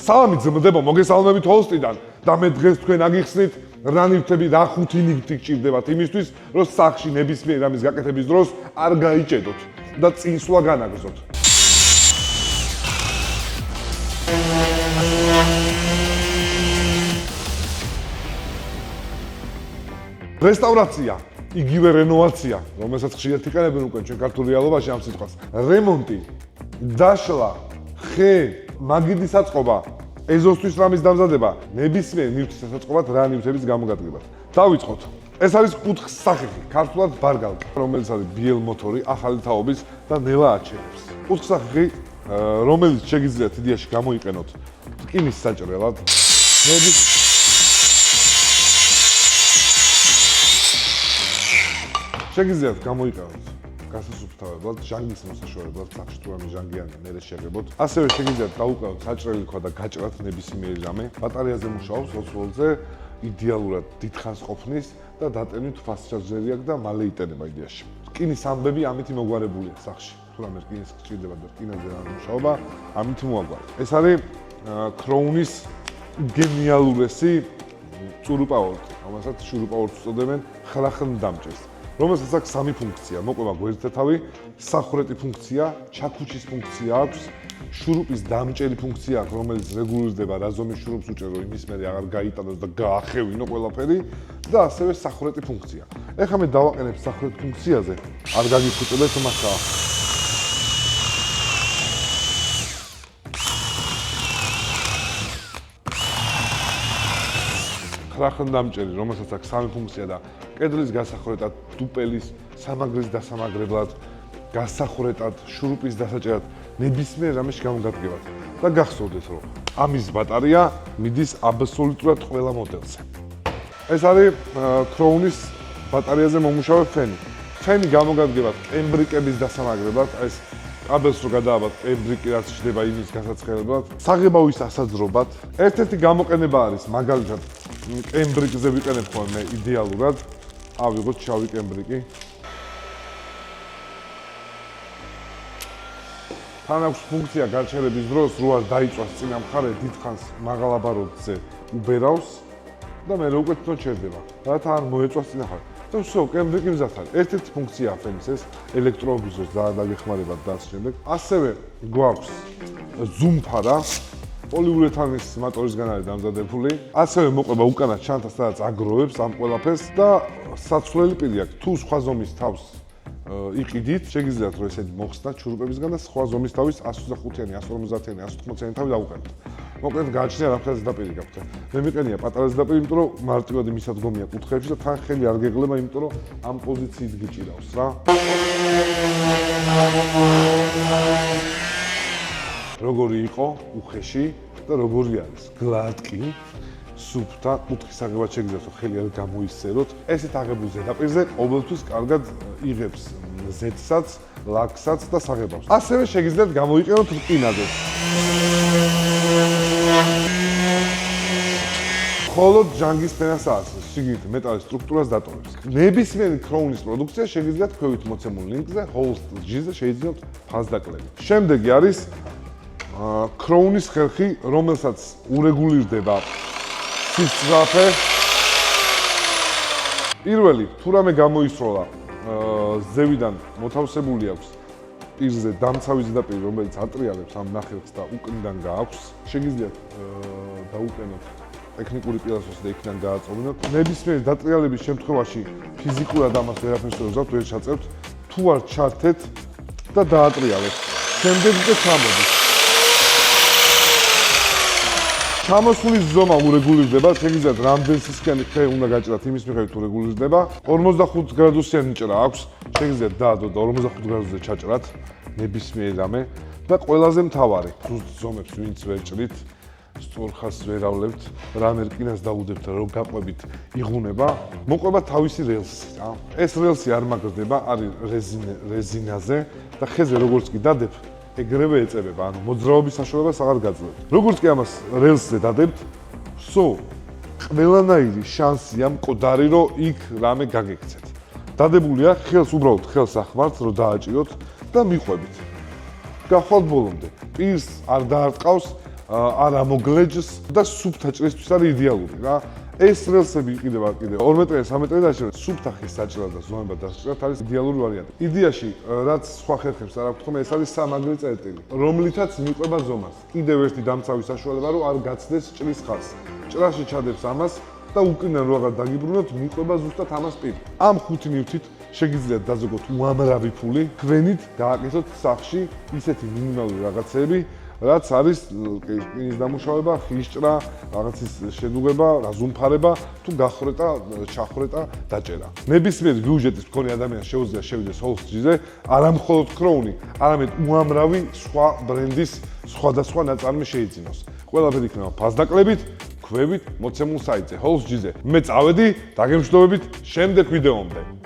Salami ძმდება, მოგესალმებით ჰოსტიდან და მე დღეს თქვენ აგიხსნით რა ნივთები, რა ხუთი ნივთი გჭირდებათ იმისთვის, რომ სახლში ნებისმიერ რამის გაკეთების დროს არ გაიჭედოთ და წინსვლა განაგრძოთ. რესტავრაცია, იგივე რენოვაცია, რომელსაც ხშირად იყენებენ უკვე ჩვენ ქართულ რეალობაში ამ სიტყვას. რემონტი, დაშლა, ხე, მაგიდის აწყობა, ეზოსთვის რამის დამზადება, ნებისმიერ ნივთის ასაწყობად რა ნივთების გამოგადგებად. დავიწყოთ. ეს არის კუთხსახეხი, ქართულად ბარგალკა, რომელიც არის BL motor-ი, ახალი თაობის და ნელა აჩენებს. კუთხსახეხი, რომელიც შეგიძლიათ იდეაში გამოიყენოთ რკინის საჭრელად, შეგიძლიათ გამოიყენოთ გასასუფთავებლად, ჟანგის მოსაშორებლად, სახში თუ რამე ჟანგიანი მერე შეღებოთ. ასევე შეგიძლიათ გაუყენოთ საჭრელი ქვა და გაჭრათ ნებისმიერი რამე. ბატარეაზე მუშაობს 20 ვოლტზე, იდეალურად დიდხანს ყოფნის და დატენით fast charger-ი აქვს და მალე იტენება იდეაში. რკინის ამბები ამით მოგვარებულია სახში. თუ რამე რკინის გჭირდება და რკინაზე რა მუშაობა, ამით მოაგვარეთ. ეს არის Crownis გენიალურესი წურუპაორტი, რომელსაც შურუპაორტს უწოდებენ ხლახნდამჭერს. რომელსაც აქვს სამი ფუნქცია, მოყვება გვერდთათავი, სახვრეტი ფუნქცია, ჩაქუჩის ფუნქცია აქვს, შურუპის დამჭერი ფუნქცია აქვს, რომელიც რეგულირდება რა ზომის შურუპს უჭერ, რომ იმის მერე აღარ გაიტანოს და გაახევინო ყველაფერი და ასევე სახვრეტი ფუნქცია. ეხლა მე დავაყენებ სახვრეტ ფუნქციაზე, არ გაგიფუჭებთ მასაა. ხლახნდამჭერი, რომელსაც აქვს სამი ფუნქცია და კედლის გასახრეტად, დუპელის, სამაგრის დასამაგრებლად, გასახრეტად, შურუპის დასაჭერად, ნებისმიერ რამეში გამოგადგებად. და გახსოვდეთ, რომ ამის ბატარეა მიდის აბსოლუტურად ყველა მოდელზე. ეს არის Crownis ბატარეაზე მომუშავე ფენი. ფენი გამოგადგებად ემბრიკების დასამაგრებლად, ეს კაბელს რო გადააბათ, ემბრიკი რაც ჩდება იმის გასაცხელებლად, საღებავის ასაძრობად. ერთ-ერთი გამოყენება არის მაგალითად ემბრიკზე ვიყენებ ხოლმე იდეალურად. ავიღოთ შავი კემბრიკი. თან აქვს ფუნქცია გარჩევების დროს, რო არ დაიწვას წინა მხარე დიდხანს მაღალ აბაროდზე უბერავს და მე უკვე თვითონ ჩერდება. რათა არ მოეწვას წინა მხარე. და всё, კემბრიკი მზად არის. ერთ-ერთი ფუნქციაა ფენის ეს, ელექტროობის და დაგეხმარებათ და ასე შემდეგ. ასევე გვაქვს ზუმფარა. პოლიურეთანის მატორისგან არის დამზადებული. ასევე მოყვება უკანა ჩანთა, სადაც აგროვებს ამ ყველაფერს და საცვლელი პირი აქვს. თუ სხვა ზომის თავს იყიდით, შეგიძლიათ რომ ესეთი მოხსნათ შურუპებისგან და სხვა ზომის თავის 125-იანი, 150-იანი, 180-იანი თავი დავუყენოთ. მოკლედ გააჩნია რამხელა ზედაპირი გაქვთ. მე მიყენია პატარა ზედაპირი, იმიტომ რომ მარტივად მისადგომია კუთხეებში და თან ხელი არ გეკლება, იმიტომ რომ ამ პოზიციით გიჭირავს რა. როგორი იყო უხეში და როგორი არის გლატკი, სუფთა, კუთხის აღებად შეგიძლიათ რომ ხელი არ გამოისცეროთ. ესეთ აღებულ ზედაპირზე ყოველთვის კარგად იღებს ზედსაც, ლაკსაც და საღებავს. ასევე შეგიძლიათ გამოიყენოთ რკინაზე. მხოლოდ ჟანგის ფენას აასწრებს, შიგნით მეტალის სტრუქტურას დატოვებს. ნებისმიერი Crownis პროდუქცია შეგიძლიათ ქვევით მოცემულ ლინკზე, host.gz-ზე შეიძინოთ ფასდაკლები. შემდეგი არის Crownis ხერხი, რომელსაც ურეგულირდება სისწრაფე. პირველი, თუ რამე გამოისროლა, ზევიდან მოთავსებული აქვს პირზე დამცავი ზედაპირი, რომელიც ატრიალებს ამ ნახევარს და უკნიდან გააქვს. შეგიძლიათ დაუყენოთ ტექნიკური პილასტროს და იქიდან გააწოვინოთ. ნებისმიერი დატრიალების შემთხვევაში ფიზიკურად ამას ვერაფერს ვერ უზავთ, ვერ ჩაწევთ. თუ არ ჩართეთ და დაატრიალებთ. შემდეგ უკვე ჩამოდის. ჩამოსulis ზომა ურეგულირდება, შეგიძლიათ რამდენ სისქიანი ხე უნდა გაჭრათ იმის მიხედვით ურეგულირდება. 45 გრადუსიანი ჭრა აქვს, შეგიძლიათ დაადოთ და 45 გრადუსზე ჩაჭრათ ნებისმიერ რამე და ყველაზე მთავარი, ზუსტ ზომებს ვინც ვერ ჭრით, სწორხაზს ვერ ავლებთ, რამე რკინას დაუდებთ, რომ გაყვებით იღუნება, მოყვება თავისი რელსი რა. ეს რელსი არ მაგრდება, არის რეზინაზე და ხეზე როგორც კი დადებ, ეგრევე ეწებება, ანუ მოძრაობის საშუალებას აღარ გაძლევთ. როგორც კი ამას რელსზე დადებთ, всё, ყველანაირი შანსია მკვდარი, რომ იქ რამე გაგექცეთ. დადებულია, ხელს უბრალოდ ხელს ახმართ, რომ დააჭიროთ და მიყვებით. გახვალთ ბოლომდე. პირს არ დაარტყავს, არ ამოგლეჯს და სუფთა ჭრისთვის არის იდეალური რა. ეს რელსები კიდევ 2 მეტრია 3 მეტრია დაჭერა სუფთა ხის საჭრელად და ზომებად დასჭერად არის იდეალური ვარიანტი. იდეაში რაც სხვა ხერხებს არ აქვს თქო, ეს არის სამაგრი წერტილი, რომლითაც მიყვება ზომას. კიდევ ერთი დამცავის საშუალება რომ არ გაცდეს ჭრის ხაზს. ჭრაში ჩადებს ამას და უკიდან რაღაც დაგიბრუნოთ, მიყვება ზუსტად ამას პირი. ამ 5 ნივთით შეგიძლიათ დაზოგოთ უამრავი ფული, თქვენით გააკეთოთ სახლში ისეთი მინიმალური რაღაცები, რაც არის კირის დამუშავება, ხის ჭრა, რაღაცის შენუღება, რაზუმფარება, თუ გახვრეტა, ჩახრეტა, დაჭერა. ნებისმიერი ბიუჯეტის მქონე ადამიანს შეუძლია შევიდეს Holsg-ზე, არა მხოლოდ Crown-ი, არამედ უამრავი სხვა ბრენდის სხვადასხვა ნაწარმი შეიძინოს. ყველაფერი იქნება ფასდაკლებით, ქვევით, მოცემულ საიტზე Holsg-ზე. მე წავედი, დაგემშვიდობებით შემდეგ ვიდეომდე.